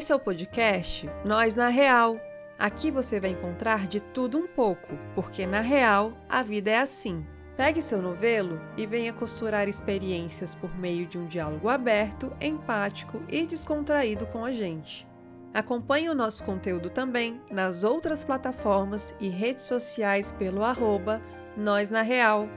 Esse é o podcast Nós na Real. Aqui você vai encontrar de tudo um pouco, porque na real a vida é assim. Pegue seu novelo e venha costurar experiências por meio de um diálogo aberto, empático e descontraído com a gente. Acompanhe o nosso conteúdo também nas outras plataformas e redes sociais pelo @Nós na Real.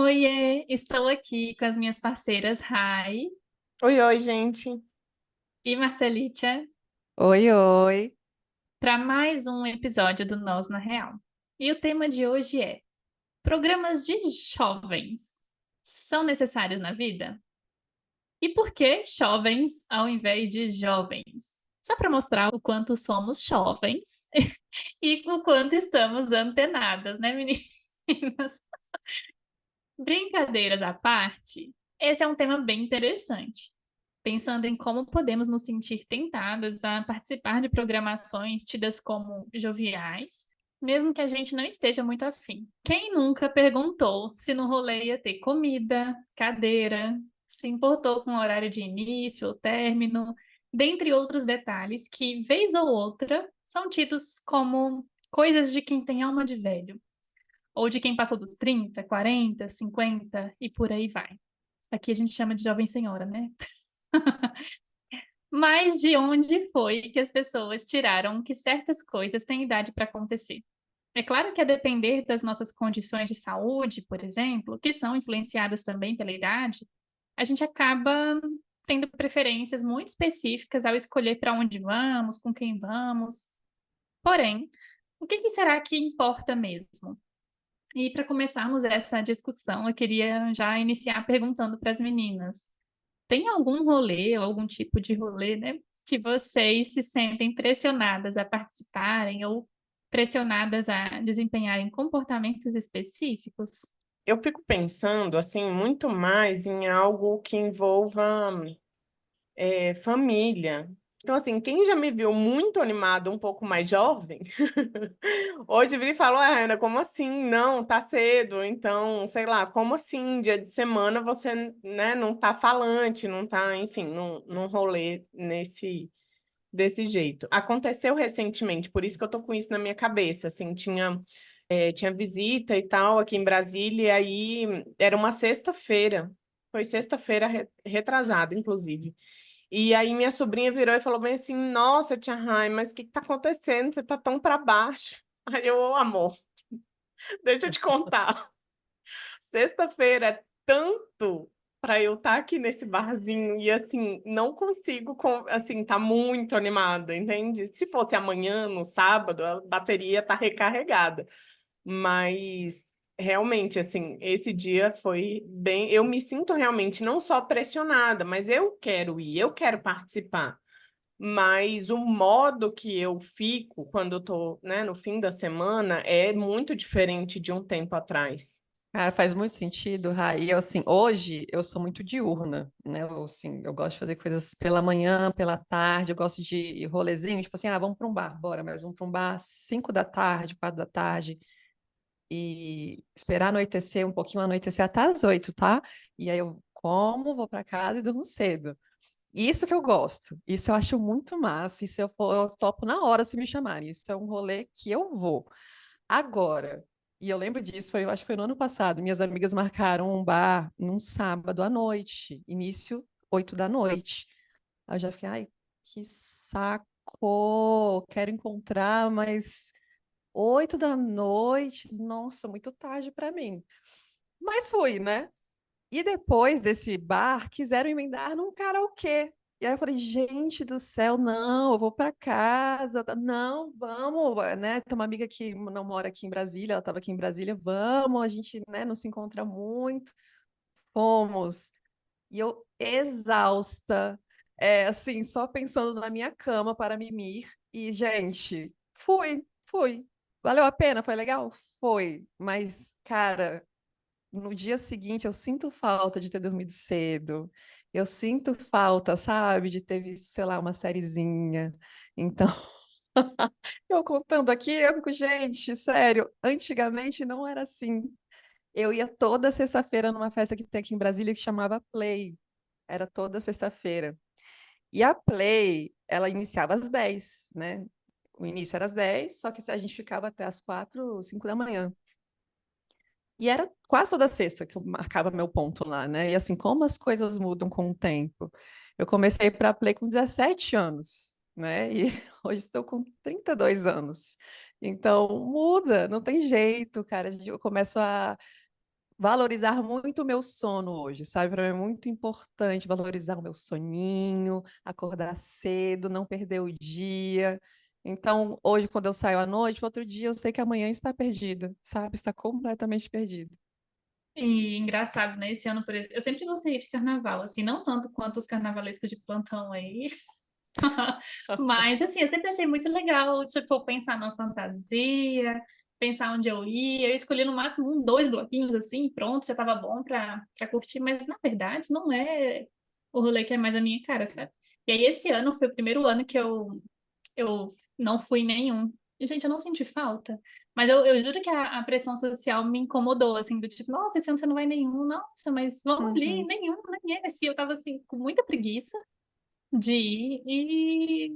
Oiê, estou aqui com as minhas parceiras Rai Oi, oi, gente. e Marcelitia Oi, oi! para mais um episódio do Nós na Real. E o tema de hoje é: programas de jovens são necessários na vida? E por que jovens ao invés de jovens? Só para mostrar o quanto somos jovens e o quanto estamos antenadas, né, meninas? Brincadeiras à parte, esse é um tema bem interessante. Pensando em como podemos nos sentir tentadas a participar de programações tidas como joviais, mesmo que a gente não esteja muito afim. Quem nunca perguntou se no rolê ia ter comida, cadeira, se importou com o horário de início ou término, dentre outros detalhes que, vez ou outra, são tidos como coisas de quem tem alma de velho, ou de quem passou dos 30, 40, 50 e por aí vai. Aqui a gente chama de jovem senhora, né? Mas de onde foi que as pessoas tiraram que certas coisas têm idade para acontecer? É claro que a depender das nossas condições de saúde, por exemplo, que são influenciadas também pela idade, a gente acaba tendo preferências muito específicas ao escolher para onde vamos, com quem vamos. Porém, o que será que importa mesmo? E para começarmos essa discussão, eu queria já iniciar perguntando para as meninas. Tem algum rolê ou algum tipo de rolê, né, que vocês se sentem pressionadas a participarem ou pressionadas a desempenharem comportamentos específicos? Eu fico pensando, assim, muito mais em algo que envolva família. Então, assim, quem já me viu muito animado, um pouco mais jovem, hoje vira e fala, ah, Ana, como assim? Não, tá cedo. Então, sei lá, como assim? Dia de semana você, né, não tá falante, não tá, enfim, num rolê desse jeito. Aconteceu recentemente, por isso que eu tô com isso na minha cabeça, assim, tinha visita e tal aqui em Brasília, e aí era uma sexta-feira, foi sexta-feira retrasada, inclusive. E aí minha sobrinha virou e falou bem assim, nossa, tia Rai, mas o que que tá acontecendo? Você tá tão pra baixo. Aí eu, ô amor, deixa eu te contar. Sexta-feira é tanto para eu estar aqui nesse barzinho e assim, não consigo, assim, tá muito animada, entende? Se fosse amanhã, no sábado, a bateria tá recarregada. Mas realmente, assim, esse dia foi bem. Eu me sinto realmente não só pressionada, mas eu quero ir, eu quero participar. Mas o modo que eu fico quando eu tô, né, no fim da semana é muito diferente de um tempo atrás. Ah, faz muito sentido, Rai. E eu, assim, hoje eu sou muito diurna, né? Eu, assim, eu gosto de fazer coisas pela manhã, pela tarde, eu gosto de rolezinho, tipo assim, ah, vamos para um bar, bora, mas vamos para um bar às 5 da tarde, 4 da tarde, e esperar anoitecer um pouquinho, anoitecer até às 8, tá? E aí eu como, vou para casa e durmo cedo. Isso que eu gosto, isso eu acho muito massa, isso eu, eu topo na hora se me chamarem, isso é um rolê que eu vou. Agora, e eu lembro disso, foi, eu acho que foi no ano passado, minhas amigas marcaram um bar num sábado à noite, início 8 da noite. Aí eu já fiquei, ai, que saco, quero encontrar, mas 8 da noite, nossa, muito tarde para mim. Mas fui, né? E depois desse bar, quiseram emendar num karaokê. E aí eu falei, gente do céu, não, eu vou para casa. Não, vamos, né? Tem uma amiga que não mora aqui em Brasília, ela estava aqui em Brasília, vamos, a gente, né, não se encontra muito. Fomos. E eu exausta, assim, só pensando na minha cama para mimir. E, gente, fui. Valeu a pena? Foi legal? Foi. Mas, cara, no dia seguinte eu sinto falta de ter dormido cedo. Eu sinto falta, sabe, de ter visto, sei lá, uma sériezinha. Então, Eu contando aqui, eu fico, gente, sério, antigamente não era assim. Eu ia toda sexta-feira numa festa que tem aqui em Brasília que chamava Play. Era toda sexta-feira. E a Play, ela iniciava às 10, né? O início era às 10, só que a gente ficava até às 4, 5 da manhã. E era quase toda sexta que eu marcava meu ponto lá, né? E assim, como as coisas mudam com o tempo. Eu comecei para Play com 17 anos, né? E hoje estou com 32 anos. Então, muda, não tem jeito, cara. Eu começo a valorizar muito o meu sono hoje, sabe? Para mim é muito importante valorizar o meu soninho, acordar cedo, não perder o dia. Então, hoje, quando eu saio à noite, outro dia eu sei que amanhã está perdida, sabe? Está completamente perdida. E engraçado, né? Esse ano, por exemplo, eu sempre gostei de carnaval, assim, não tanto quanto os carnavalescos de plantão aí, mas assim, eu sempre achei muito legal, tipo, pensar numa fantasia, pensar onde eu ia. Eu escolhi no máximo um, dois bloquinhos assim, pronto, já tava bom pra curtir, mas na verdade não é o rolê que é mais a minha cara, sabe? E aí esse ano foi o primeiro ano que eu não fui em nenhum. E, gente, eu não senti falta. Mas eu juro que a pressão social me incomodou, assim, do tipo, nossa, esse ano você não vai em nenhum, nossa, mas vamos ali, Uhum. nenhum, nem esse. Eu tava, assim, com muita preguiça de ir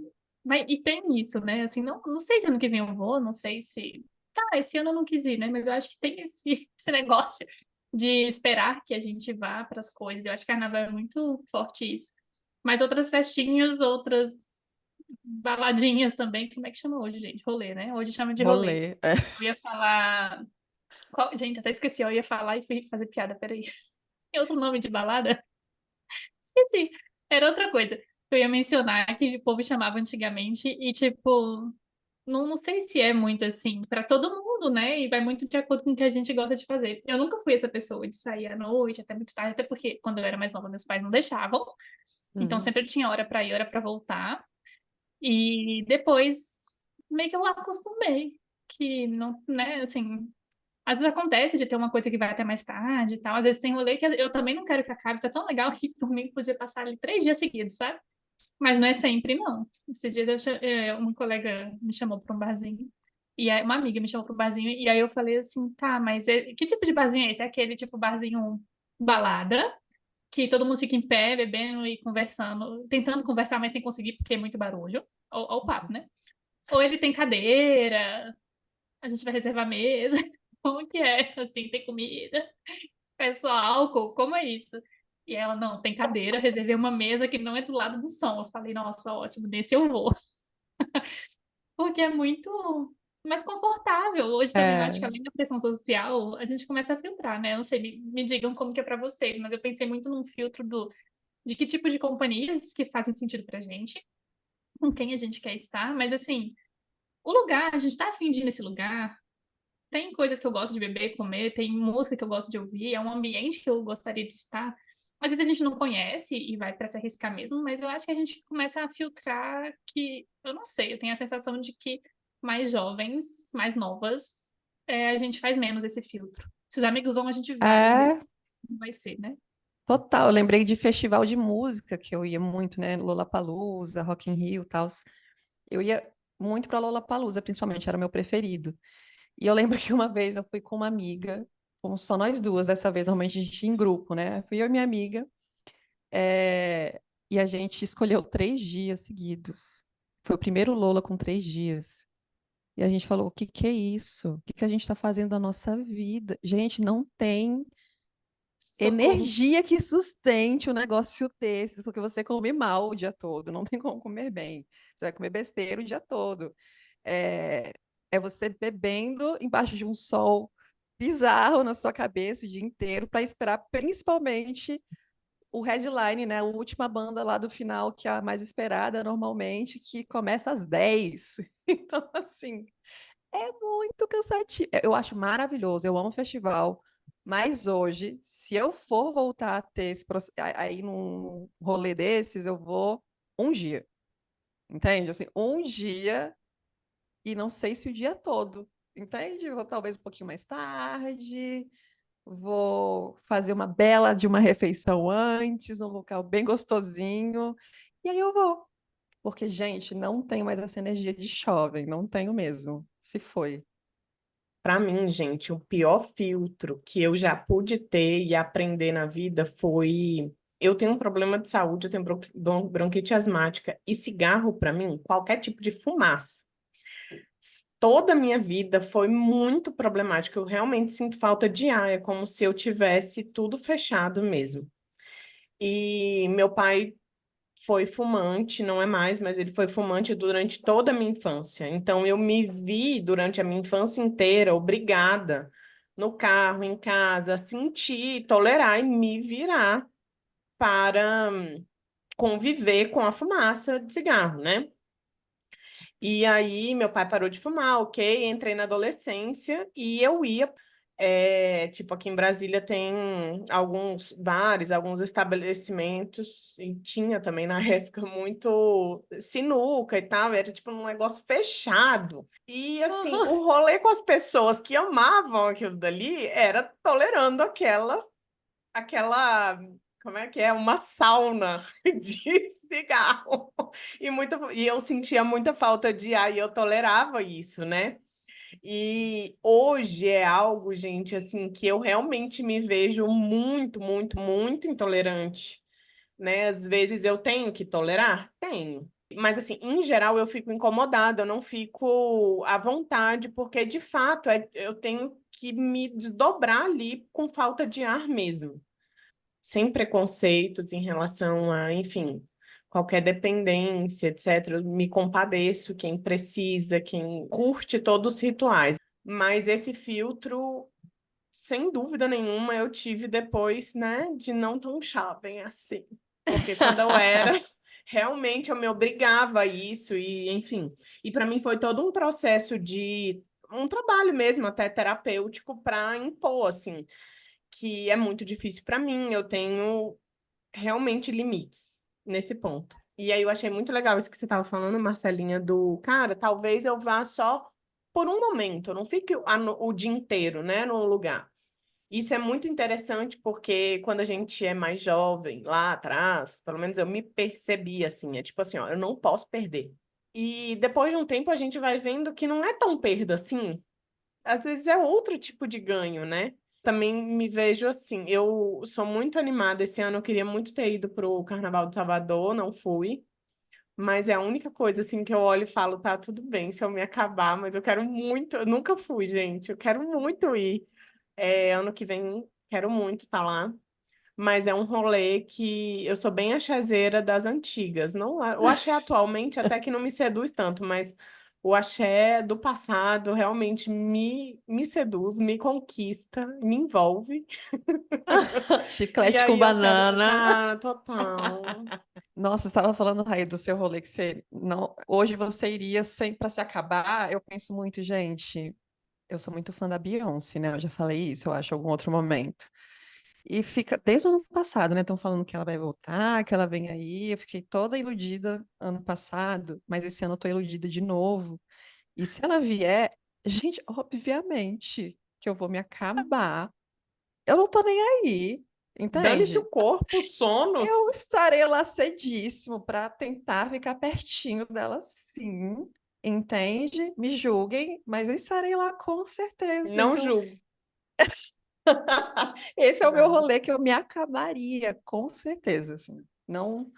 e tem isso, né? Assim, não sei se ano que vem eu vou, não sei se. Tá, esse ano eu não quis ir, né? Mas eu acho que tem esse negócio de esperar que a gente vá para as coisas. Eu acho que carnaval é muito forte isso. Mas outras festinhas, outras baladinhas também, como é que chama hoje, gente? Rolê, né? Hoje chama de rolê. Rolê. É. Eu ia falar. Gente, até esqueci, eu ia falar e fui fazer piada, peraí. Tem outro nome de balada? Esqueci. Era outra coisa que eu ia mencionar que o povo chamava antigamente e, tipo, não sei se é muito assim para todo mundo, né? E vai muito de acordo com o que a gente gosta de fazer. Eu nunca fui essa pessoa de sair à noite até muito tarde, até porque quando eu era mais nova, meus pais não deixavam. Então Uhum. sempre tinha hora para ir, hora para voltar. E depois meio que eu acostumei que não, né, assim, às vezes acontece de ter uma coisa que vai até mais tarde e tal. Às vezes tem rolê que eu também não quero que acabe. Tá tão legal que por mim podia passar ali 3 dias seguidos, sabe? Mas não é sempre, não. Esses dias uma colega me chamou para um barzinho. E aí, uma amiga me chamou para um barzinho. E aí eu falei assim, tá, mas que tipo de barzinho é esse? É aquele tipo barzinho balada, que todo mundo fica em pé, bebendo e conversando, tentando conversar, mas sem conseguir porque é muito barulho. Ou o papo, né? Ou ele tem cadeira, a gente vai reservar mesa. Como que é? Assim, tem comida? É só álcool? Como é isso? E ela, não, tem cadeira, reservei uma mesa que não é do lado do som. Eu falei, nossa, ótimo, desse eu vou. Porque é muito mais confortável. Hoje também eu acho que É, além da pressão social, a gente começa a filtrar, né? Eu não sei, me digam como que é pra vocês, mas eu pensei muito num filtro de que tipo de companhias que fazem sentido pra gente, com quem a gente quer estar, mas assim, o lugar, a gente tá afim de ir nesse lugar, tem coisas que eu gosto de beber, comer, tem música que eu gosto de ouvir, é um ambiente que eu gostaria de estar. Às vezes a gente não conhece e vai para se arriscar mesmo, mas eu acho que a gente começa a filtrar que, eu não sei, eu tenho a sensação de que mais jovens, mais novas, a gente faz menos esse filtro. Se os amigos vão, a gente vai, e é, não vai ser, né? total. Eu lembrei de festival de música que eu ia muito, né? Lollapalooza, Rock in Rio, e tal. Eu ia muito para Lollapalooza, principalmente, era meu preferido. E eu lembro que uma vez eu fui com uma amiga, fomos só nós duas dessa vez, normalmente a gente ia em grupo, né? Fui eu e minha amiga, é, e a gente escolheu 3 dias seguidos. Foi o primeiro Lola com 3 dias. E a gente falou: o que que é isso? O que que a gente está fazendo da nossa vida? Gente, não tem Socorro. energia que sustente um negócio desses, porque você come mal o dia todo, não tem como comer bem. Você vai comer besteira o dia todo. É, é você bebendo embaixo de um sol bizarro na sua cabeça o dia inteiro para esperar principalmente o headline, né? A última banda lá do final, que é a mais esperada normalmente, que começa às 10. Então, assim, é muito cansativo. Eu acho maravilhoso, eu amo festival, mas hoje, se eu for voltar a ter aí num rolê desses, eu vou um dia, entende? Assim, um dia e não sei se o dia todo, entende? Vou talvez um pouquinho mais tarde, vou fazer uma bela de uma refeição antes, um local bem gostosinho, e aí eu vou. Porque, gente, não tenho mais essa energia de jovem, não tenho mesmo. Se foi. Pra mim, gente, o pior filtro que eu já pude ter e aprender na vida foi. Eu tenho um problema de saúde, eu tenho bronquite asmática, e cigarro, pra mim, qualquer tipo de fumaça. Toda a minha vida foi muito problemática. Eu realmente sinto falta de ar, é como se eu tivesse tudo fechado mesmo. E meu pai foi fumante, não é mais, mas ele foi fumante durante toda a minha infância. Então eu me vi durante a minha infância inteira obrigada no carro, em casa, a sentir, tolerar e me virar para conviver com a fumaça de cigarro, né? E aí, meu pai parou de fumar, ok, entrei na adolescência e eu ia, tipo, aqui em Brasília tem alguns bares, alguns estabelecimentos, e tinha também na época muito sinuca e tal, era tipo um negócio fechado. E assim, Aham. o rolê com as pessoas que amavam aquilo dali era tolerando aquela, como é que é? Uma sauna de cigarro. E eu sentia muita falta de ar e eu tolerava isso, né? E hoje é algo, gente, assim, que eu realmente me vejo muito, muito, muito intolerante, né? Às vezes eu tenho que tolerar? Tenho. Mas, assim, em geral eu fico incomodada, eu não fico à vontade, porque de fato eu tenho que me desdobrar ali com falta de ar mesmo sem preconceitos em relação a, enfim, qualquer dependência, etc. Eu me compadeço, quem precisa, quem curte todos os rituais. Mas esse filtro, sem dúvida nenhuma, eu tive depois, né, de não tão jovem assim. Porque quando eu era, realmente eu me obrigava a isso, e enfim. E para mim foi todo um processo de um trabalho mesmo, até terapêutico, para impor, assim que é muito difícil para mim. Eu tenho realmente limites nesse ponto. E aí eu achei muito legal isso que você estava falando, Marcelinha, do cara, talvez eu vá só por um momento, eu não fique o dia inteiro, né, no lugar. Isso é muito interessante porque quando a gente é mais jovem, lá atrás, pelo menos eu me percebi assim, é tipo assim, ó, eu não posso perder. E depois de um tempo a gente vai vendo que não é tão perda assim, às vezes é outro tipo de ganho, né? Também me vejo assim, eu sou muito animada. Esse ano eu queria muito ter ido pro Carnaval de Salvador, não fui. Mas é a única coisa assim que eu olho e falo, tá, tudo bem se eu me acabar, mas eu quero muito, eu nunca fui, gente. Eu quero muito ir. Ano que vem quero muito estar lá. Mas é um rolê que eu sou bem achazeira das antigas. Não, o axé atualmente até que não me seduz tanto, mas o axé do passado realmente me seduz, me conquista, me envolve. E Chiclete com aí eu quero, banana. cara, total. Nossa, você estava falando, Raí, do seu rolê que você não. Hoje você iria sem para se acabar. Eu penso muito, gente. Eu sou muito fã da Beyoncé, né? Eu já falei isso, eu acho, em algum outro momento. E fica desde o ano passado, né? Estão falando que ela vai voltar, que ela vem aí. Eu fiquei toda iludida ano passado, mas esse ano eu tô iludida de novo. E se ela vier, gente, obviamente que eu vou me acabar. Eu não tô nem aí, Dane-se o entende? corpo, Eu sonos. estarei lá cedíssimo para tentar ficar pertinho dela, sim. Entende? Me julguem, mas eu estarei lá com certeza. Não Então, julgo. esse é o meu Não. rolê que eu me acabaria, com certeza, assim. Não,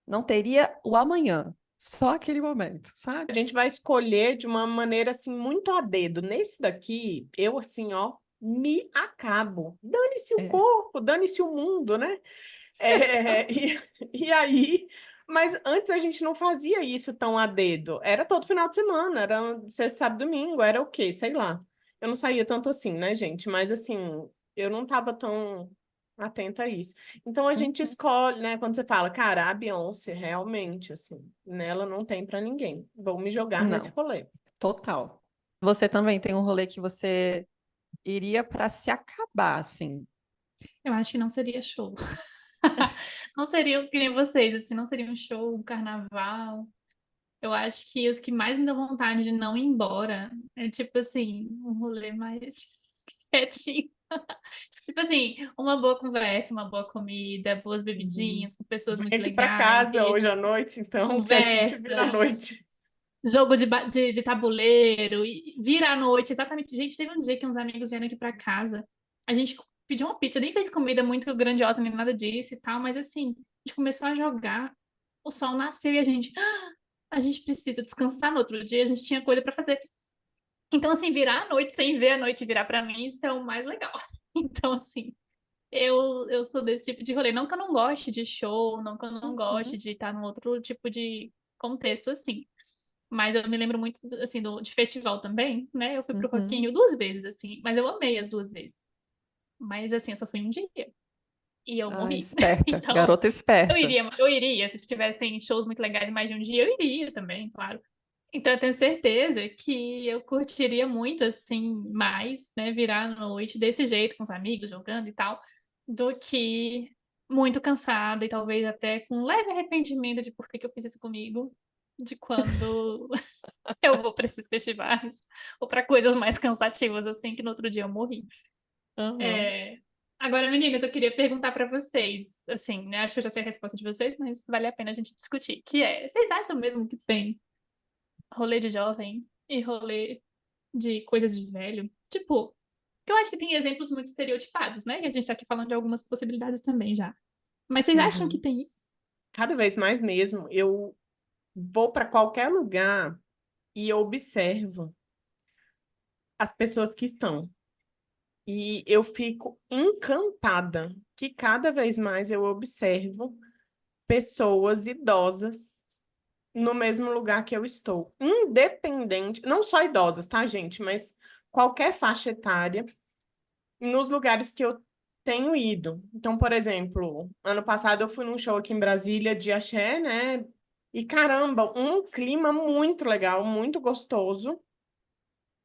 não teria o amanhã, só aquele momento, sabe? A gente vai escolher de uma maneira assim muito a dedo. Nesse daqui, eu assim, ó, me acabo. Dane-se o É. corpo, dane-se o mundo, né? É, Exato. e aí, mas antes a gente não fazia isso tão a dedo. Era todo final de semana, era sexta, sábado, domingo, era o quê? Sei lá. Eu não saía tanto assim, né, gente? Mas assim, eu não tava tão atenta a isso. Então a gente Uhum. escolhe, né? Quando você fala, cara, a Beyoncé, realmente, assim, nela não tem pra ninguém. Vou me jogar nesse Não, rolê. total. Você também tem um rolê que você iria para se acabar, assim. Eu acho que não seria show. Não seria que nem vocês, assim, não seria um show, um carnaval. Eu acho que os que mais me dão vontade de não ir embora é tipo assim, um rolê mais quietinho. Tipo assim, uma boa conversa, uma boa comida, boas Uhum. bebidinhas, com pessoas Vem muito aqui pra legais, casa e hoje à noite, então, que a gente conversa, vira à noite. jogo de tabuleiro, e vira à noite, exatamente. Gente, teve um dia que uns amigos vieram aqui pra casa, a gente pediu uma pizza, nem fez comida muito grandiosa nem nada disso e tal, mas assim, a gente começou a jogar, o sol nasceu e a gente precisa descansar no outro dia, a gente tinha coisa pra fazer. Então, assim, virar à noite sem ver a noite virar pra mim, isso é o mais legal. Então, assim, eu sou desse tipo de rolê. Não que eu não goste de show, não que eu não goste Uhum, de estar num outro tipo de contexto, assim. Mas eu me lembro muito, assim, de festival também, né? Eu fui pro Rock in uhum. Rio 2 vezes, assim, mas eu amei as 2 vezes. Mas, assim, eu só fui um dia e eu Ah, morri. esperta, Então, garota esperta. eu iria. Se tivessem shows muito legais mais de um dia, eu iria também, claro. Então, eu tenho certeza que eu curtiria muito, assim, mais, né, virar a noite desse jeito, com os amigos, jogando e tal, do que muito cansada e talvez até com um leve arrependimento de por que que eu fiz isso comigo, de quando eu vou para esses festivais ou para coisas mais cansativas, assim, que no outro dia eu morri. Uhum. É, agora, meninas, eu queria perguntar para vocês, assim, né, acho que eu já sei a resposta de vocês, mas vale a pena a gente discutir, que é, vocês acham mesmo que tem rolê de jovem e rolê de coisas de velho? Tipo, que eu acho que tem exemplos muito estereotipados, né? E a gente tá aqui falando de algumas possibilidades também já. Mas vocês acham que Uhum. tem isso? Cada vez mais mesmo, eu vou para qualquer lugar e eu observo as pessoas que estão. E eu fico encantada que cada vez mais eu observo pessoas idosas no mesmo lugar que eu estou. Independente, não só idosas, tá, gente? Mas qualquer faixa etária nos lugares que eu tenho ido. Então, por exemplo, ano passado eu fui num show aqui em Brasília de axé, né? E caramba, um clima muito legal, muito gostoso.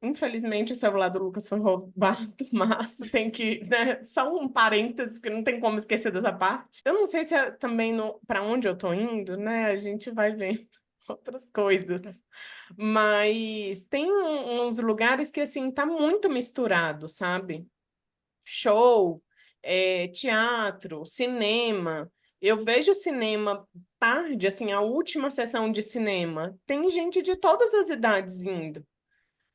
Infelizmente, o celular do Lucas foi roubado, mas tem que, né? Só um parênteses, porque não tem como esquecer dessa parte. Eu não sei se é também no, para onde eu tô indo, né? A gente vai vendo outras coisas. Mas tem uns lugares que, assim, tá muito misturado, sabe? Show, teatro, cinema. Eu vejo cinema tarde, assim, a última sessão de cinema. Tem gente de todas as idades indo,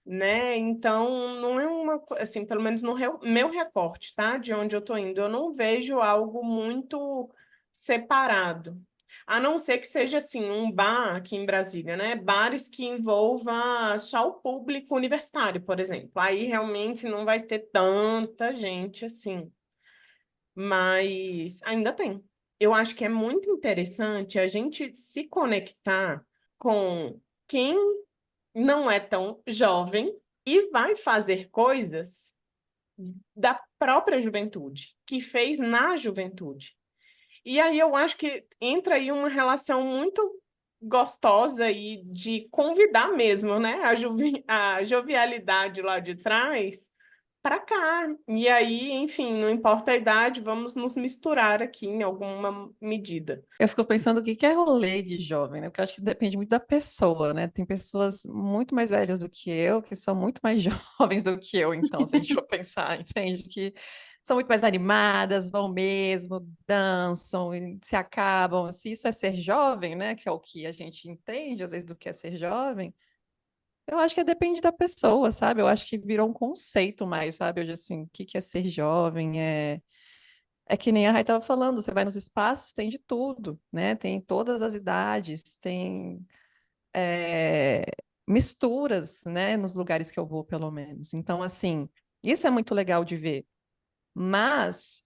né? Então, não é assim, pelo menos no meu recorte, tá? De onde eu tô indo, eu não vejo algo muito separado. A não ser que seja assim, um bar aqui em Brasília, né? Bares que envolva só o público universitário, por exemplo. Aí realmente não vai ter tanta gente assim, mas ainda tem. Eu acho que é muito interessante a gente se conectar com quem não é tão jovem e vai fazer coisas da própria juventude, que fez na juventude. E aí eu acho que entra aí uma relação muito gostosa e de convidar mesmo, né? A jovialidade lá de trás para cá. E aí, enfim, não importa a idade, vamos nos misturar aqui em alguma medida. Eu fico pensando o que que é rolê de jovem, né? Porque eu acho que depende muito da pessoa, né? Tem pessoas muito mais velhas do que eu, que são muito mais jovens do que eu, então, se a gente for pensar, entende? Que são muito mais animadas, vão mesmo, dançam, e se acabam. Se isso é ser jovem, né? Que é o que a gente entende, às vezes, do que é ser jovem, eu acho que depende da pessoa, sabe? Eu acho que virou um conceito mais, sabe? Hoje, assim, o que que é ser jovem? É que nem a Rai estava falando, você vai nos espaços, tem de tudo, né? Tem todas as idades, tem é, misturas, né? Nos lugares que eu vou, pelo menos. Então, assim, isso é muito legal de ver. Mas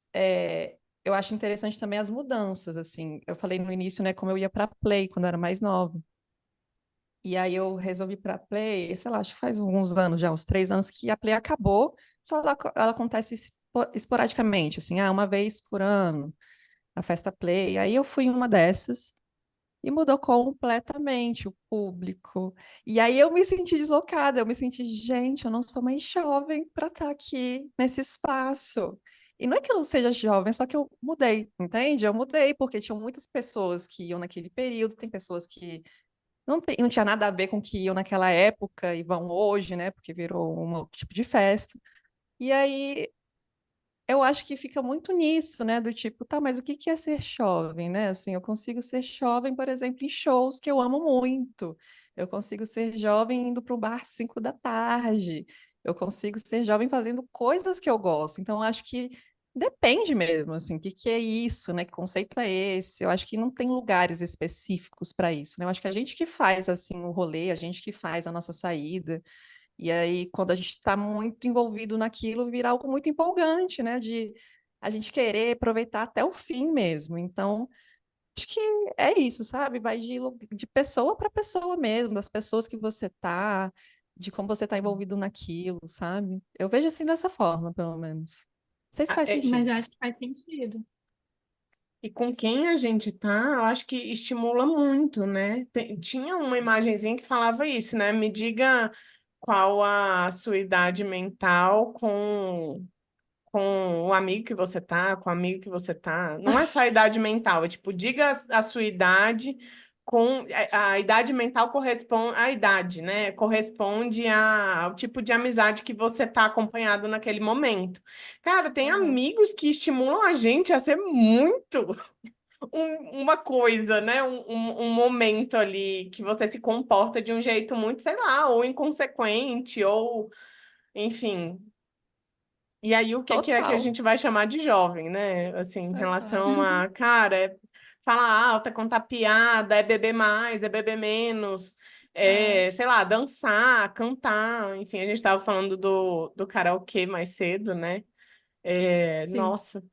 eu acho interessante também as mudanças, assim. Eu falei no início, né, como eu ia para Play quando eu era mais nova. E aí eu resolvi para Play, sei lá, acho que faz alguns anos já, uns 3 anos que a Play acabou, só ela acontece esporadicamente, assim, uma vez por ano a Festa Play. Aí eu fui em uma dessas e mudou completamente o público. E aí eu me senti deslocada, eu me senti, gente, eu não sou mais jovem para estar aqui nesse espaço. E não é que eu seja jovem, só que eu mudei, entende? Eu mudei porque tinham muitas pessoas que iam naquele período, tem pessoas que não tinha nada a ver com o que iam naquela época e vão hoje, né? Porque virou um outro tipo de festa. E aí eu acho que fica muito nisso, né? Do tipo, tá, mas o que que é ser jovem, né? Assim, eu consigo ser jovem, por exemplo, em shows que eu amo muito. Eu consigo ser jovem indo para o bar 5 da tarde. Eu consigo ser jovem fazendo coisas que eu gosto. Então, eu acho que depende mesmo, assim, o que que é isso, né? Que conceito é esse? Eu acho que não tem lugares específicos para isso, né? Eu acho que a gente que faz, assim, o rolê, a gente que faz a nossa saída. E aí, quando a gente está muito envolvido naquilo, vira algo muito empolgante, né? De a gente querer aproveitar até o fim mesmo. Então, acho que é isso, sabe? Vai de pessoa para pessoa mesmo, das pessoas que você tá, de como você tá envolvido naquilo, sabe? Eu vejo assim dessa forma, pelo menos. Não sei se Ah, faz Mas sentido. eu acho que faz sentido. e com quem a gente tá, eu acho que estimula muito, né? Tinha uma imagenzinha que falava isso, né? Me diga qual a sua idade mental com o amigo que você tá, com o amigo que você tá. Não é só a idade mental, é tipo, diga a sua idade com a idade mental corresponde à idade, né? Corresponde ao tipo de amizade que você tá acompanhado naquele momento. Cara, tem Aham. amigos que estimulam a gente a ser muito uma coisa, né? Um momento ali que você se comporta de um jeito muito, sei lá, ou inconsequente, ou enfim. E aí, o que que é que a Total. gente vai chamar de jovem, né? Assim, em relação Exato. a, cara, é falar alto, é contar piada, é beber mais, é beber menos, É, é, sei lá, dançar, cantar. Enfim, a gente estava falando do karaokê mais cedo, né? É, sim. nossa,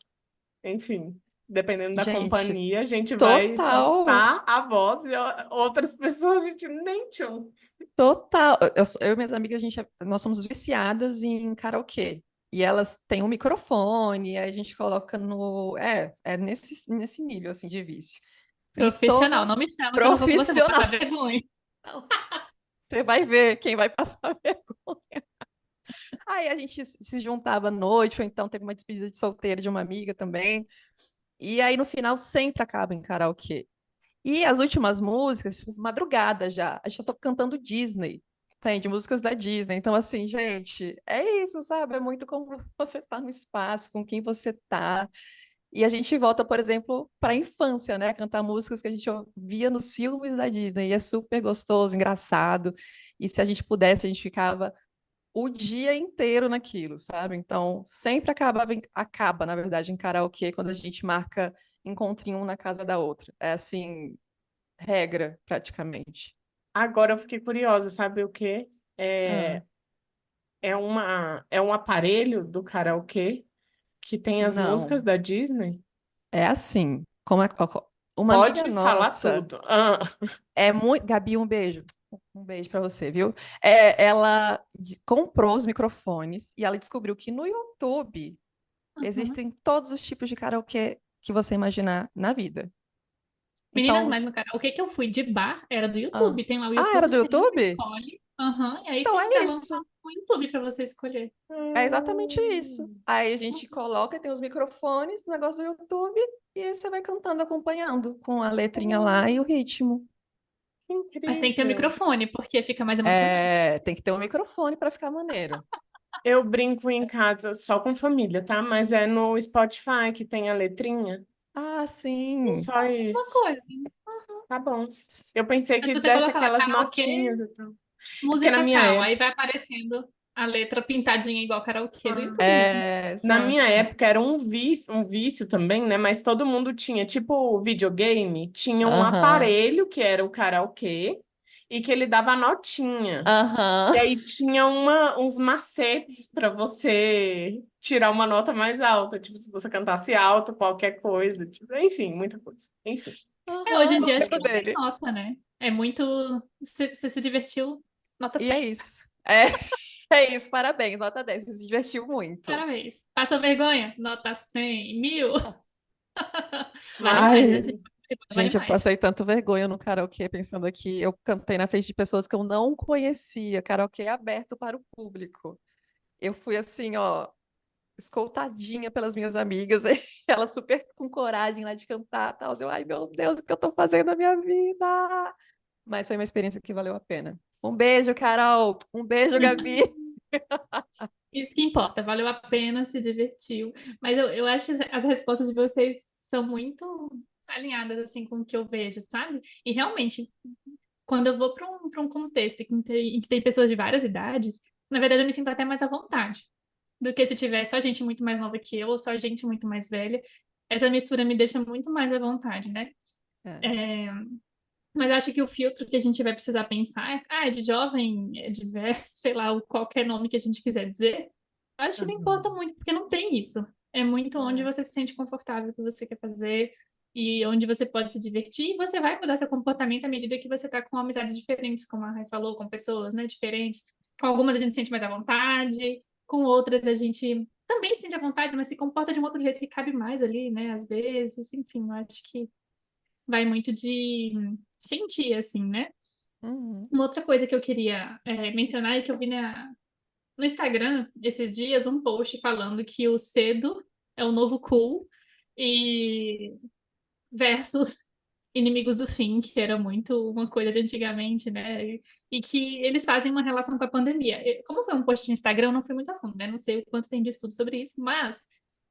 enfim, dependendo da Gente, companhia, a gente vai total. soltar a voz e outras pessoas a gente nem tchum. Total. Eu e minhas amigas, nós somos viciadas em karaokê. E elas têm um microfone, aí a gente coloca no. É nesse nível, assim, de vício. E Profissional, toda não me chama que eu não vou com você, eu vou profissional. passar vergonha. Você vai ver quem vai passar vergonha. Aí a gente se juntava à noite, ou então teve uma despedida de solteira de uma amiga também. E aí no final sempre acaba em karaokê. E as últimas músicas, tipo, madrugada já, a gente tá cantando Disney, entende? Músicas da Disney. Então, assim, gente, é isso, sabe? É muito como você tá no espaço, com quem você tá. E a gente volta, por exemplo, para a infância, né? Cantar músicas que a gente via nos filmes da Disney. E é super gostoso, engraçado. E se a gente pudesse, a gente ficava o dia inteiro naquilo, sabe? Então, sempre acaba, na verdade, em karaokê quando a gente marca encontrinho um na casa da outra. É assim, regra, praticamente. Agora eu fiquei curiosa, sabe o quê? Ah, É, é um aparelho do karaokê que tem as músicas não, da Disney? é assim. Como é, uma amiga Pode falar nossa tudo. Ah, é muito. Gabi, um beijo. Um beijo para você, viu? Ela comprou os microfones e ela descobriu que no YouTube Uhum. existem todos os tipos de karaokê que você imaginar na vida. Meninas, Então, mas no canal, o que que eu fui de bar era do ah, YouTube. Tem lá o era YouTube, do você entra, YouTube? escolhe. Aham, e aí Então tem é tela isso. no YouTube pra você escolher. É exatamente isso. hum, Aí a gente coloca, tem os microfones, o negócio do YouTube, e aí você vai cantando, acompanhando, com a letrinha lá e o hum, ritmo. que Mas tem que ter o incrível. microfone, porque fica mais emocionante. É, tem que ter um microfone para ficar maneiro. Eu brinco em casa só com família, tá? Mas é no Spotify que tem a letrinha. Ah, É sim. só Mesma isso. coisa. Tá bom. Eu pensei Mas que se você desse colocar lá aquelas karaokê, notinhas e tal. É porque na música minha tal, aí época. vai aparecendo a letra pintadinha igual karaokê do Ah, YouTube mesmo. É, na minha exato. época era um vício também, né? Mas todo mundo tinha, tipo videogame, tinha um Aham. aparelho que era o karaokê e que ele dava notinha. E Aham. aí tinha uns macetes para você tirar uma nota mais alta, tipo, se você cantasse alto, qualquer coisa, tipo, enfim, muita coisa. Enfim. Hoje Aham. em Eu dia acho que lembro não tem dele. nota, né? É muito. Você se divertiu, nota E é 100. isso. É, é isso, parabéns, nota 10. Você se divertiu muito. Parabéns. Passou vergonha? Nota 100. 1000. Vale mais, né, Mas, Ai, gente? Vergonha vale gente, eu mais. passei tanto vergonha no karaokê, pensando aqui. Eu cantei na frente de pessoas que eu não conhecia, karaokê aberto para o público. Eu fui assim, ó, escoltadinha pelas minhas amigas, elas super com coragem lá de cantar, tal. Eu, ai, meu Deus, o que eu tô fazendo na minha vida? Mas foi uma experiência que valeu a pena. Um beijo, Carol. Um beijo, Gabi. Isso que importa, valeu a pena, se divertiu. Mas eu acho que as respostas de vocês são muito alinhadas assim com o que eu vejo, sabe? E realmente, quando eu vou para um contexto em que tem pessoas de várias idades, na verdade eu me sinto até mais à vontade do que se tiver só gente muito mais nova que eu ou só gente muito mais velha. Essa mistura me deixa muito mais à vontade, né? É. É, mas acho que o filtro que a gente vai precisar pensar é de jovem, é de velho, sei lá, qualquer nome que a gente quiser dizer. Acho que não importa Uhum. muito, porque não tem isso. É muito onde É. você se sente confortável, o que você quer fazer e onde você pode se divertir. E você vai mudar seu comportamento à medida que você tá com amizades diferentes, como a Rai falou, com pessoas, né, diferentes. Com algumas a gente se sente mais à vontade, com outras a gente também se sente à vontade, mas se comporta de um outro jeito que cabe mais ali, né, às vezes. Enfim, eu acho que vai muito de sentir, assim, né? Uhum. Uma outra coisa que eu queria mencionar é que eu vi no Instagram esses dias um post falando que o cedo é o novo cool e versus inimigos do fim, que era muito uma coisa de antigamente, né? E que eles fazem uma relação com a pandemia. Como foi um post de Instagram, eu não fui muito a fundo, né? Não sei o quanto tem de estudo sobre isso, mas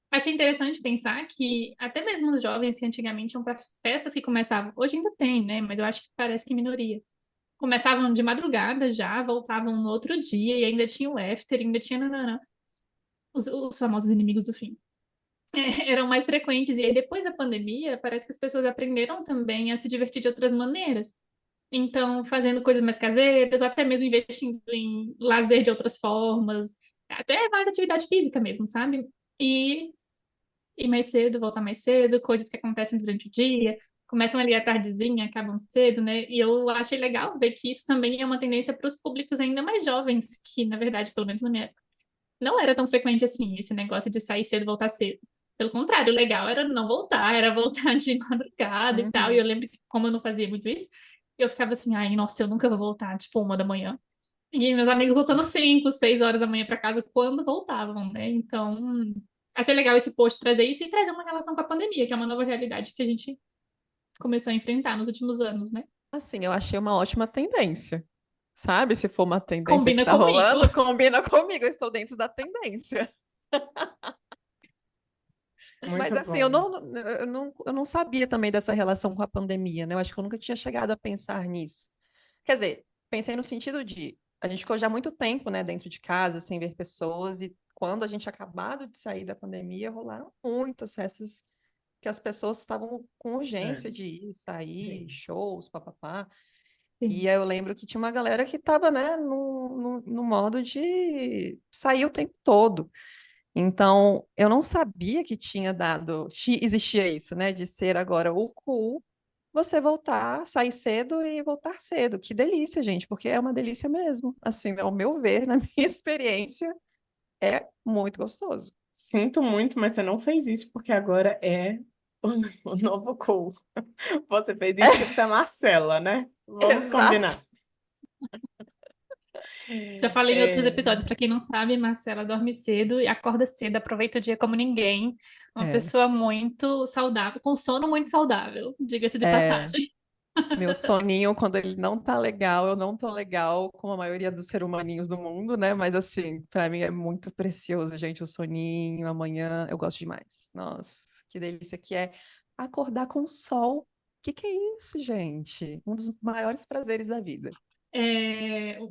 achei interessante pensar que até mesmo os jovens que antigamente iam para festas que começavam, hoje ainda tem, né? Mas eu acho que parece que minoria. Começavam de madrugada já, voltavam no outro dia e ainda tinha o after, ainda tinha nananã, os famosos inimigos do fim. Eram mais frequentes. E aí, depois da pandemia, parece que as pessoas aprenderam também a se divertir de outras maneiras. Então, fazendo coisas mais caseiras, ou até mesmo investindo em lazer de outras formas, até mais atividade física mesmo, sabe? E ir mais cedo, voltar mais cedo, coisas que acontecem durante o dia, começam ali à tardezinha, acabam cedo, né? E eu achei legal ver que isso também é uma tendência para os públicos ainda mais jovens, que, na verdade, pelo menos na minha época, não era tão frequente assim, esse negócio de sair cedo e voltar cedo. Pelo contrário, o legal era não voltar, era voltar de madrugada e tal. E eu Uhum. lembro que, como eu não fazia muito isso, eu ficava assim, ai, nossa, eu nunca vou voltar, tipo, 1 da manhã. E meus amigos voltando 5, 6 horas da manhã para casa quando voltavam, né? Então, achei legal esse post trazer isso e trazer uma relação com a pandemia, que é uma nova realidade que a gente começou a enfrentar nos últimos anos, né? Assim, eu achei uma ótima tendência. Sabe? Se for uma tendência que Combina tá comigo. rolando, combina comigo, eu estou dentro da tendência. Mas Muito assim, bom. eu não sabia também dessa relação com a pandemia, né? Eu acho que eu nunca tinha chegado a pensar nisso. Quer dizer, pensei no sentido de a gente ficou já muito tempo, né, dentro de casa, sem ver pessoas, e quando a gente acabado de sair da pandemia, rolaram muitas festas que as pessoas estavam com É, urgência de ir, sair, sim. shows, papapá. E Sim. aí eu lembro que tinha uma galera que estava, né, no modo de sair o tempo todo. Então, eu não sabia que tinha dado, existia isso, né, de ser agora o cool, você voltar, sair cedo e voltar cedo. Que delícia, gente, porque é uma delícia mesmo. Assim, ao meu ver, na minha experiência, é muito gostoso. Sinto muito, mas você não fez isso porque agora é o, o novo cool. Você fez isso porque você é Marcela, né? Vamos Exato. combinar. Já falei em outros É, episódios, para quem não sabe, Marcela dorme cedo e acorda cedo, aproveita o dia como ninguém. Uma É, pessoa muito saudável, com sono muito saudável, diga-se de é, passagem. meu soninho, quando ele não tá legal, eu não tô legal, como a maioria dos seres humaninhos do mundo, né? Mas assim, pra mim é muito precioso, gente, o soninho, amanhã, eu gosto demais. Nossa, que delícia que é acordar com o sol. Que é isso, gente? Um dos maiores prazeres da vida.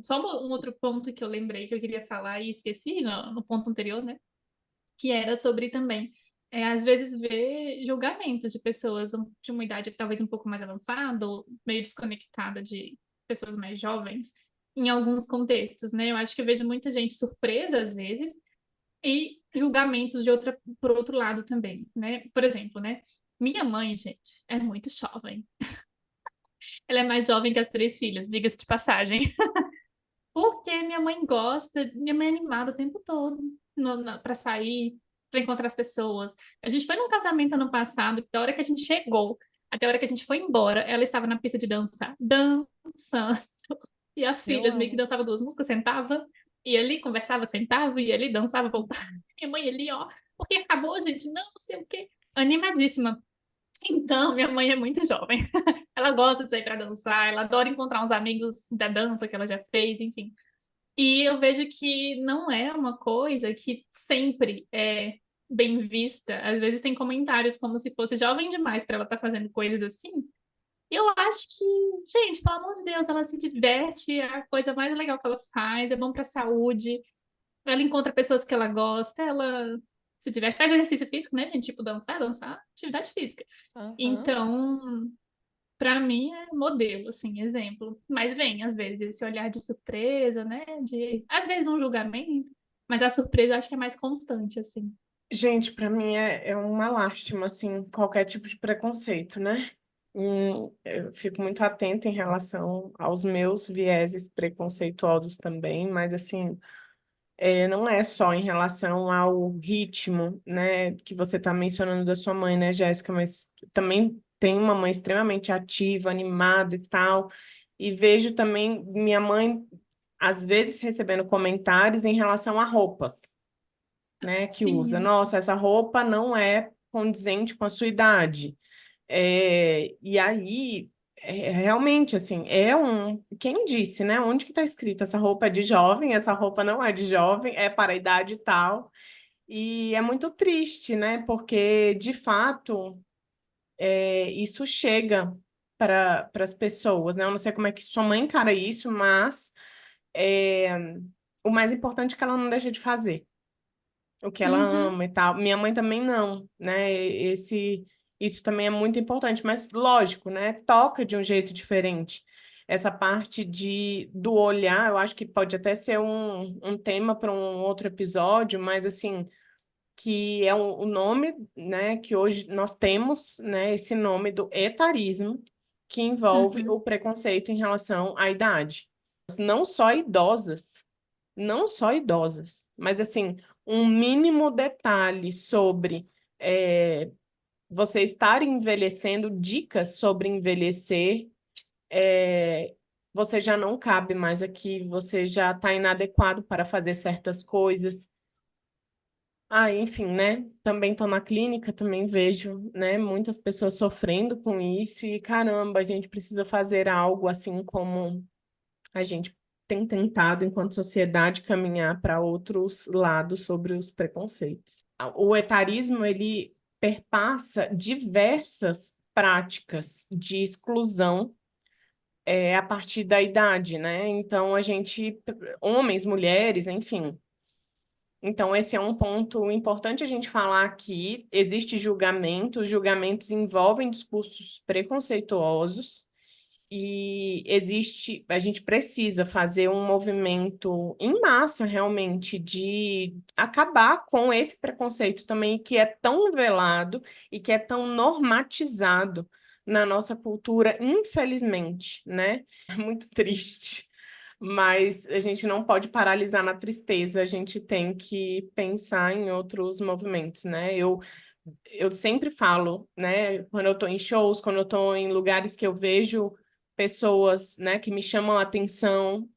Só um outro ponto que eu lembrei que eu queria falar e esqueci no ponto anterior, né? Que era sobre também, às vezes, ver julgamentos de pessoas de uma idade talvez um pouco mais avançada ou meio desconectada de pessoas mais jovens em alguns contextos, né? Eu acho que eu vejo muita gente surpresa às vezes e julgamentos por outro lado também, né? Por exemplo, né? Minha mãe, gente, é muito jovem. Ela é mais jovem que as 3 filhas, diga-se de passagem. Porque minha mãe é animada o tempo todo para sair, para encontrar as pessoas. A gente foi num casamento ano passado, que da hora que a gente chegou até a hora que a gente foi embora, ela estava na pista de dançar, dançando. E as Eu filhas meio que amo. dançavam 2 músicas, sentava, e ali, conversava, sentava, e ali, dançava, voltava. Minha mãe ali, ó, porque acabou, gente, não sei o quê. Animadíssima. Então, minha mãe é muito jovem. Ela gosta de sair para dançar, ela adora encontrar uns amigos da dança que ela já fez, enfim. E eu vejo que não é uma coisa que sempre é bem vista. Às vezes tem comentários como se fosse jovem demais para ela estar fazendo coisas assim. E eu acho que, gente, pelo amor de Deus, ela se diverte, é a coisa mais legal que ela faz, é bom para a saúde. Ela encontra pessoas que ela gosta, ela se diverte, faz exercício físico, né, gente? Tipo, dançar, atividade física. Aham. Então, para mim é modelo, assim, exemplo. Mas vem, às vezes, esse olhar de surpresa, né? De, às vezes, um julgamento, mas a surpresa eu acho que é mais constante, assim. Gente, pra mim é uma lástima, assim, qualquer tipo de preconceito, né? Eu fico muito atenta em relação aos meus vieses preconceituosos também, mas, assim, não é só em relação ao ritmo, né, que você está mencionando da sua mãe, né, Jéssica, mas também tem uma mãe extremamente ativa, animada e tal, e vejo também minha mãe, às vezes, recebendo comentários em relação a roupas, né, que usa. Sim. Nossa, essa roupa não é condizente com a sua idade. E aí, realmente, assim, quem disse, né? Onde que tá escrito? Essa roupa é de jovem, essa roupa não é de jovem, é para a idade tal. E é muito triste, né? Porque, de fato, isso chega para as pessoas, né? Eu não sei como é que sua mãe encara isso, mas é, o mais importante é que ela não deixa de fazer o que ela Uhum, ama e tal. Minha mãe também não, né? Isso também é muito importante, mas lógico, né? Toca de um jeito diferente. Essa parte do olhar, eu acho que pode até ser um tema para um outro episódio, mas assim, que é o nome, né? Que hoje nós temos, né? Esse nome do etarismo, que envolve o uhum. preconceito em relação à idade. Não só idosas, não só idosas, mas assim, um mínimo detalhe sobre é, você estar envelhecendo, dicas sobre envelhecer, é, você já não cabe mais aqui, você já está inadequado para fazer certas coisas. Ah, enfim, né? Também estou na clínica, também vejo, né, muitas pessoas sofrendo com isso e caramba, a gente precisa fazer algo assim como a gente tem tentado, enquanto sociedade, caminhar para outros lados sobre os preconceitos. O etarismo, ele perpassa diversas práticas de exclusão a partir da idade, né? Então, homens, mulheres, enfim. Então, esse é um ponto importante a gente falar aqui. Existe julgamento, os julgamentos envolvem discursos preconceituosos, a gente precisa fazer um movimento em massa, realmente, de acabar com esse preconceito também, que é tão velado e que é tão normatizado na nossa cultura, infelizmente, né? É muito triste. Mas a gente não pode paralisar na tristeza, a gente tem que pensar em outros movimentos, né? Eu sempre falo, né, quando eu estou em shows, quando eu estou em lugares que eu vejo pessoas, né, que me chamam a atenção,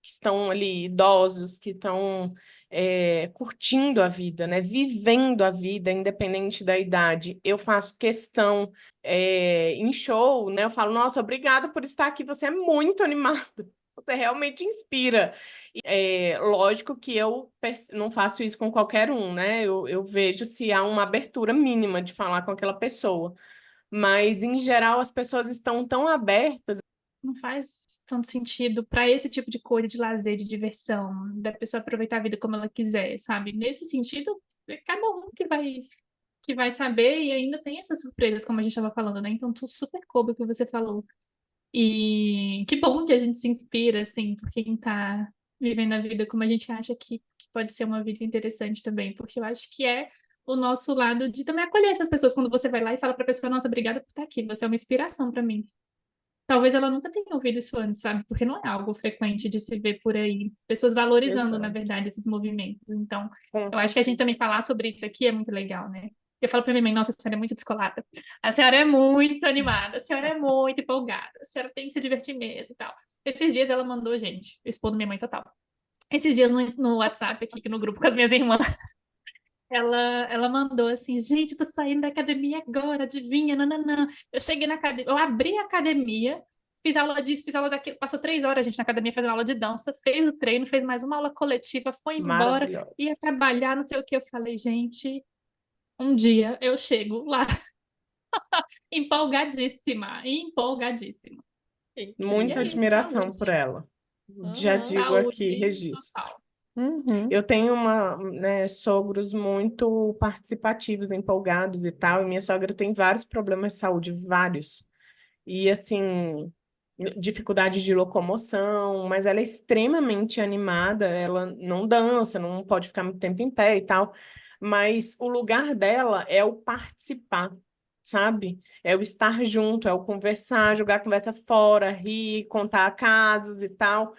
que estão ali idosos, que estão curtindo a vida, né, vivendo a vida, independente da idade. Eu faço questão, em show, né, eu falo, nossa, obrigada por estar aqui, você é muito animado, você realmente inspira. Lógico que não faço isso com qualquer um, né? Eu vejo se há uma abertura mínima de falar com aquela pessoa. Mas, em geral, as pessoas estão tão abertas. Não faz tanto sentido para esse tipo de coisa de lazer, de diversão, da pessoa aproveitar a vida como ela quiser, sabe? Nesse sentido, é cada um que vai saber e ainda tem essas surpresas, como a gente estava falando, né? Então, tu super coube o que você falou. E que bom que a gente se inspira, assim, por quem tá vivendo a vida como a gente acha que pode ser uma vida interessante também, porque eu acho que é o nosso lado de também acolher essas pessoas quando você vai lá e fala pra pessoa, nossa, obrigada por estar aqui, você é uma inspiração pra mim. Talvez ela nunca tenha ouvido isso antes, sabe? Porque não é algo frequente de se ver por aí. Pessoas valorizando, na Exato, verdade, esses movimentos. Então, com eu acho que a gente certeza. também falar sobre isso aqui é muito legal, né? Eu falo pra minha mãe, nossa, a senhora é muito descolada. A senhora é muito animada, a senhora é muito empolgada, a senhora tem que se divertir mesmo e tal. Esses dias ela mandou, gente, expondo minha mãe total. Esses dias no WhatsApp aqui, no grupo com as minhas irmãs, ela mandou assim, gente, tô saindo da academia agora, adivinha, nananã. Eu cheguei na academia, eu abri a academia, fiz aula disso, fiz aula daquilo, passou 3 horas, gente, na academia fazendo aula de dança, fez o treino, fez mais uma aula coletiva, foi embora, Maravilhosa. ia trabalhar, não sei o que. Eu falei, gente, um dia eu chego lá, empolgadíssima, empolgadíssima. E Muita é isso, admiração por saúde. ela. Já Aham. digo aqui, Saúde registro. total. Uhum. Eu tenho sogros muito participativos, empolgados e tal, e minha sogra tem vários problemas de saúde, vários. E assim, dificuldade de locomoção, mas ela é extremamente animada, ela não dança, não pode ficar muito tempo em pé e tal, mas o lugar dela é o participar, sabe? É o estar junto, é o conversar, jogar a conversa fora, rir, contar casos e tal.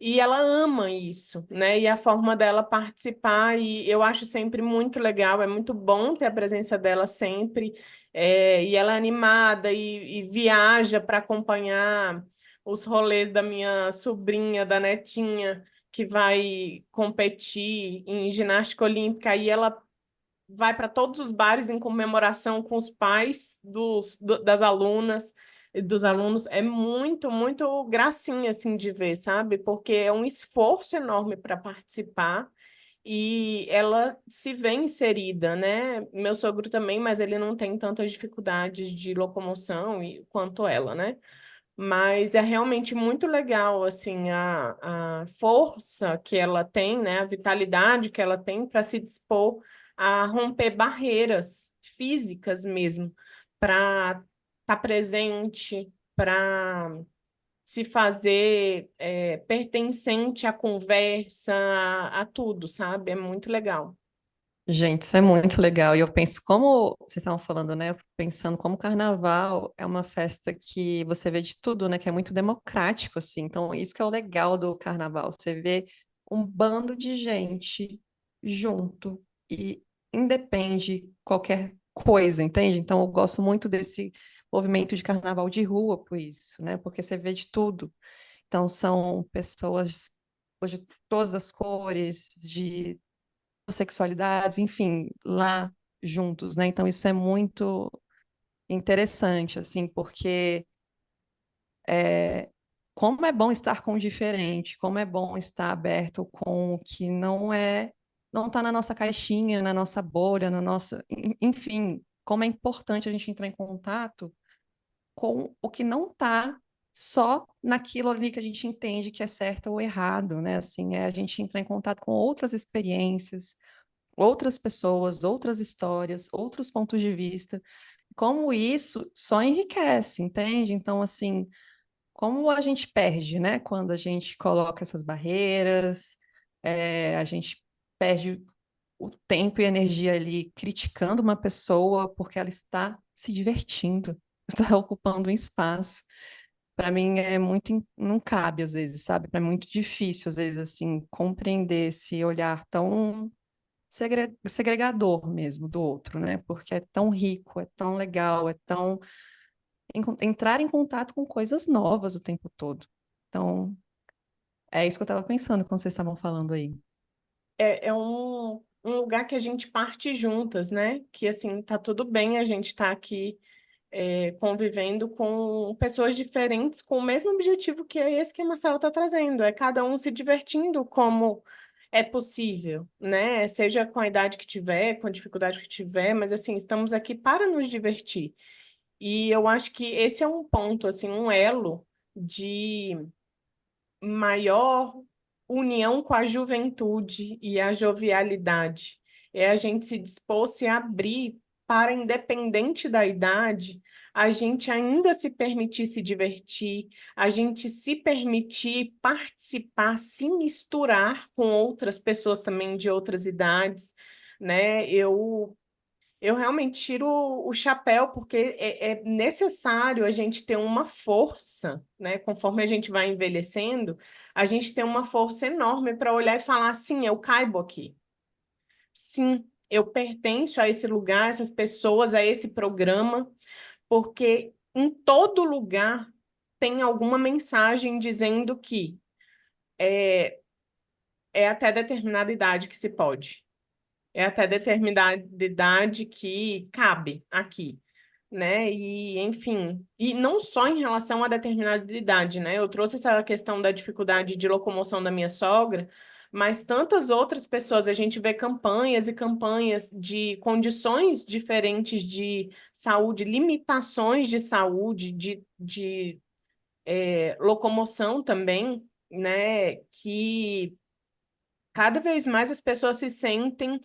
E ela ama isso, né? E a forma dela participar, e eu acho sempre muito legal, é muito bom ter a presença dela sempre. E ela é animada e viaja para acompanhar os rolês da minha sobrinha, da netinha, que vai competir em ginástica olímpica, e ela vai para todos os bares em comemoração com os pais das alunas e dos alunos. É muito, muito gracinha assim de ver, sabe? Porque é um esforço enorme para participar e ela se vê inserida, né? Meu sogro também, mas ele não tem tantas dificuldades de locomoção quanto ela, né? Mas é realmente muito legal, assim, a força que ela tem, né? A vitalidade que ela tem para se dispor a romper barreiras físicas mesmo, para estar presente, para se fazer pertencente à conversa, a tudo, sabe? É muito legal. Gente, isso é muito legal. E eu penso, como vocês estavam falando, né? Eu fico pensando como o carnaval é uma festa que você vê de tudo, né? Que é muito democrático, assim. Então, isso que é o legal do carnaval. Você vê um bando de gente junto e independe qualquer coisa, entende? Então, eu gosto muito desse movimento de carnaval de rua por isso, né? Porque você vê de tudo. Então, são pessoas de todas as cores, de sexualidades, enfim, lá juntos, né? Então isso é muito interessante, assim, porque como é bom estar com o diferente, como é bom estar aberto com o que não está na nossa caixinha, na nossa bolha, na nossa, enfim, como é importante a gente entrar em contato com o que não está só naquilo ali que a gente entende que é certo ou errado, né? Assim, é a gente entrar em contato com outras experiências, outras pessoas, outras histórias, outros pontos de vista, como isso só enriquece, entende? Então, assim, como a gente perde, né, quando a gente coloca essas barreiras, a gente perde o tempo e energia ali criticando uma pessoa porque ela está se divertindo, está ocupando um espaço. Para mim é muito, não cabe às vezes, sabe? É muito difícil às vezes assim compreender esse olhar tão segregador mesmo do outro, né? Porque é tão rico, é tão legal, é tão entrar em contato com coisas novas o tempo todo. Então, é isso que eu estava pensando quando vocês estavam falando aí. É um lugar que a gente parte juntas, né? Que assim, tá tudo bem a gente estar aqui convivendo com pessoas diferentes com o mesmo objetivo que é esse que a Marcela está trazendo, é cada um se divertindo como é possível, né? Seja com a idade que tiver, com a dificuldade que tiver, mas assim, estamos aqui para nos divertir. E eu acho que esse é um ponto, assim, um elo de maior união com a juventude e a jovialidade. É a gente se dispor, se abrir para, independente da idade, a gente ainda se permitir se divertir, a gente se permitir participar, se misturar com outras pessoas também de outras idades, né? Eu realmente tiro o chapéu, porque é necessário a gente ter uma força, né? Conforme a gente vai envelhecendo, a gente tem uma força enorme para olhar e falar: sim, eu caibo aqui. Sim, eu pertenço a esse lugar, a essas pessoas, a esse programa, porque em todo lugar tem alguma mensagem dizendo que é até determinada idade que se pode. É até determinada idade que cabe aqui. né? E, enfim, e não só em relação a determinada idade, né? Eu trouxe essa questão da dificuldade de locomoção da minha sogra, mas tantas outras pessoas, a gente vê campanhas e campanhas de condições diferentes de saúde, limitações de saúde, locomoção também, né? Que cada vez mais as pessoas se sentem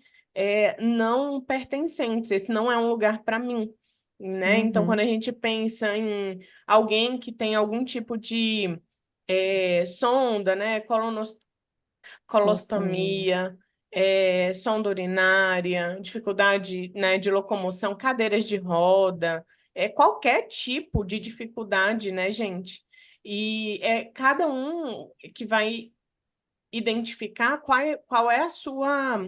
não pertencentes. Esse não é um lugar para mim, né? Então, quando Uhum. a gente pensa em alguém que tem algum tipo de sonda, né? Colostomia. Colostomia, sonda urinária, dificuldade, né, de locomoção, cadeiras de roda, qualquer tipo de dificuldade, né, gente? E é cada um que vai identificar qual é a sua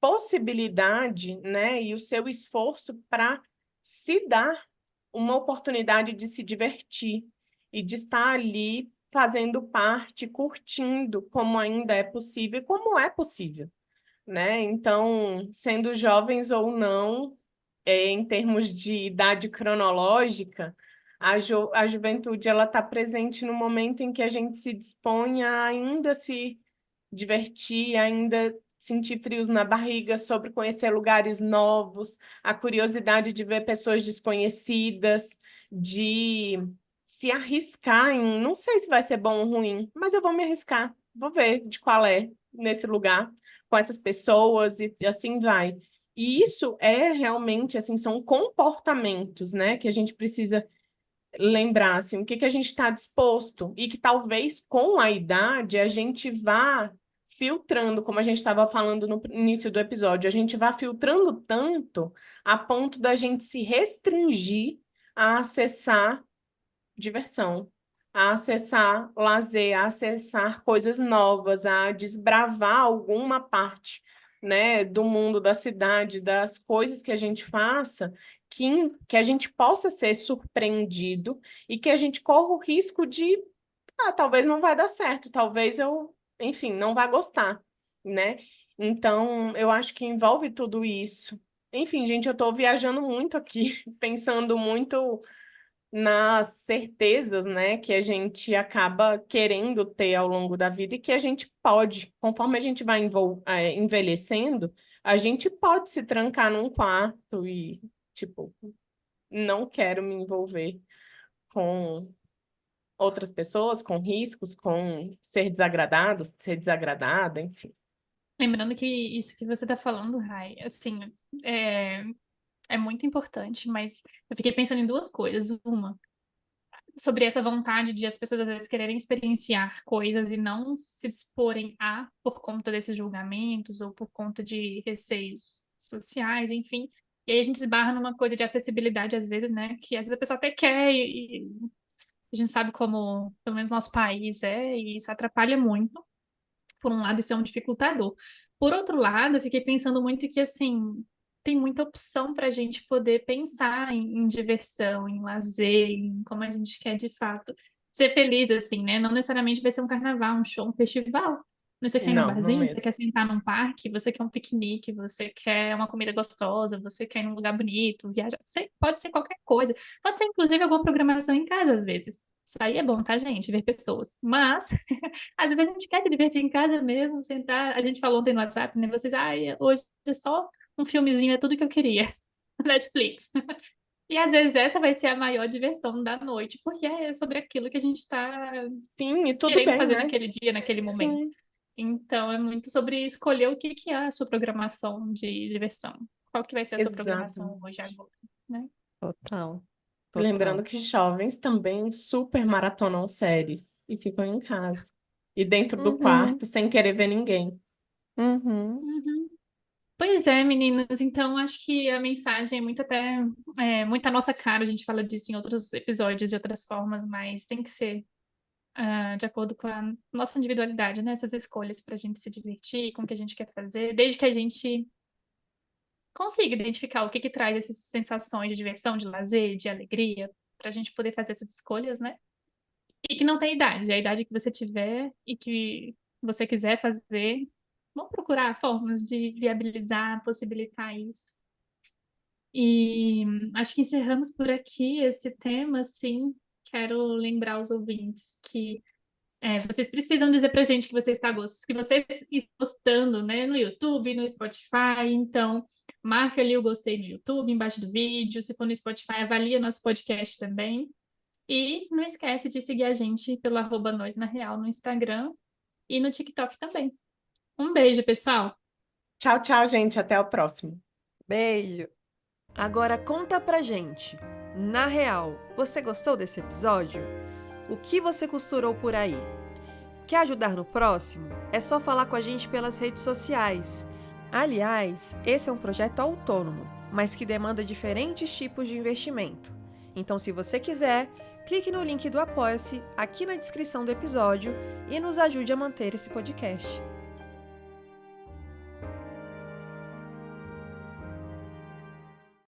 possibilidade, né, e o seu esforço para se dar uma oportunidade de se divertir e de estar ali fazendo parte, curtindo como ainda é possível e como é possível, né? Então, sendo jovens ou não, em termos de idade cronológica, a juventude ela está presente no momento em que a gente se dispõe a ainda se divertir, ainda sentir frios na barriga sobre conhecer lugares novos, a curiosidade de ver pessoas desconhecidas, de se arriscar em, não sei se vai ser bom ou ruim, mas eu vou me arriscar, vou ver de qual é nesse lugar, com essas pessoas e assim vai. E isso é realmente, assim, são comportamentos, né, que a gente precisa lembrar assim, o que que a gente está disposto e que talvez com a idade a gente vá filtrando, como a gente estava falando no início do episódio, a gente vá filtrando tanto a ponto da gente se restringir a acessar diversão, a acessar lazer, a acessar coisas novas, a desbravar alguma parte, né, do mundo, da cidade, das coisas que a gente faça, que a gente possa ser surpreendido e que a gente corra o risco de, talvez não vai dar certo, talvez eu, enfim, não vá gostar, né? Então, eu acho que envolve tudo isso. Enfim, gente, eu estou viajando muito aqui, pensando muito nas certezas, né, que a gente acaba querendo ter ao longo da vida e que a gente pode, conforme a gente vai envelhecendo, a gente pode se trancar num quarto e, tipo, não quero me envolver com outras pessoas, com riscos, com ser desagradado, ser desagradada, enfim. Lembrando que isso que você está falando, Rai, assim, é, é muito importante, mas eu fiquei pensando em duas coisas. Uma, sobre essa vontade de as pessoas às vezes quererem experienciar coisas e não se disporem a por conta desses julgamentos ou por conta de receios sociais, enfim. E aí a gente esbarra numa coisa de acessibilidade às vezes, né? Que às vezes a pessoa até quer e a gente sabe como, pelo menos nosso país é, e isso atrapalha muito. Por um lado, isso é um dificultador. Por outro lado, eu fiquei pensando muito que, assim, tem muita opção para a gente poder pensar em diversão, em lazer, em como a gente quer de fato ser feliz, assim, né? Não necessariamente vai ser um carnaval, um show, um festival. Você quer ir num Não, não barzinho, você mesmo. quer sentar num parque, você quer um piquenique, você quer uma comida gostosa, você quer ir num lugar bonito, viajar. Pode ser qualquer coisa. Pode ser, inclusive, alguma programação em casa, às vezes. Isso aí é bom, tá, gente? Ver pessoas. Mas às vezes a gente quer se divertir em casa mesmo, sentar. A gente falou ontem no WhatsApp, né? Vocês, hoje é só um filmezinho, é tudo que eu queria. Netflix. E às vezes essa vai ser a maior diversão da noite, porque é sobre aquilo que a gente está Sim, e tudo querendo bem, fazer né? naquele dia, naquele momento. Sim, Então é muito sobre escolher o que que é a sua programação de diversão. Qual que vai ser a sua programação hoje exatamente. agora, né? Total. Lembrando Total. que jovens também super maratonam séries e ficam em casa. E dentro do Uhum. quarto, sem querer ver ninguém. Uhum. Uhum. Pois é, meninas. Então, acho que a mensagem é muito até muito a nossa cara. A gente fala disso em outros episódios de outras formas, mas tem que ser de acordo com a nossa individualidade, né? Essas escolhas para a gente se divertir, com o que a gente quer fazer, desde que a gente consiga identificar o que que traz essas sensações de diversão, de lazer, de alegria, para a gente poder fazer essas escolhas, né? E que não tem idade, a idade que você tiver e que você quiser fazer, vamos procurar formas de viabilizar, possibilitar isso. E acho que encerramos por aqui esse tema, sim. Quero lembrar os ouvintes que vocês precisam dizer pra gente que que vocês estão gostando, né? No YouTube, no Spotify. Então, marca ali o gostei no YouTube, embaixo do vídeo. Se for no Spotify, avalia nosso podcast também. E não esquece de seguir a gente pelo @nós na real no Instagram e no TikTok também. Um beijo, pessoal! Tchau, tchau, gente. Até o próximo. Beijo! Agora conta pra gente. Na real, você gostou desse episódio? O que você costurou por aí? Quer ajudar no próximo? É só falar com a gente pelas redes sociais. Aliás, esse é um projeto autônomo, mas que demanda diferentes tipos de investimento. Então, se você quiser, clique no link do Apoia-se aqui na descrição do episódio e nos ajude a manter esse podcast.